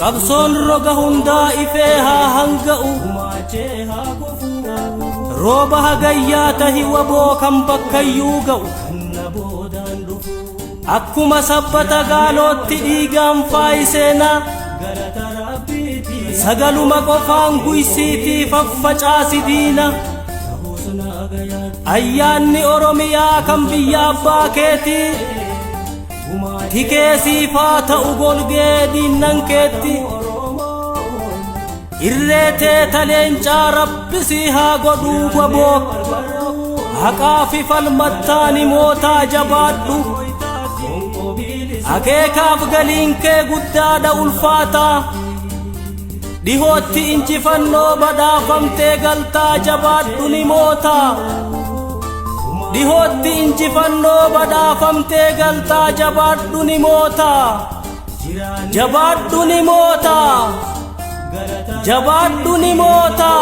qabsoon roga hundaa ifeehaa hanga'u rooba hagayyaa tahi waboo kan bakkayyuu ga'u akkuma sabbata gaalootti dhiigaan faayiseenaa sagaluma qofaan guysiitii faffacaasi diina ayyaanni oromiyaa kan biyya abbaa keetii tikeesiifaa ta'u golgee diinnan keetti irreetee taleencaa rabbisii haa godhuu waboo haqaafi falmattaani mootaa jabaadhu akeekaaf galiin kee guddaadha ulfaataa dhihootti injifannoo badhaafamtee galtaa jabaadhu ni mootaa dhihootti injifannoo badhaafamtee galtaa jabaadhu ni mootaa jabaadhu ni mootaa jabaadhu ni mootaa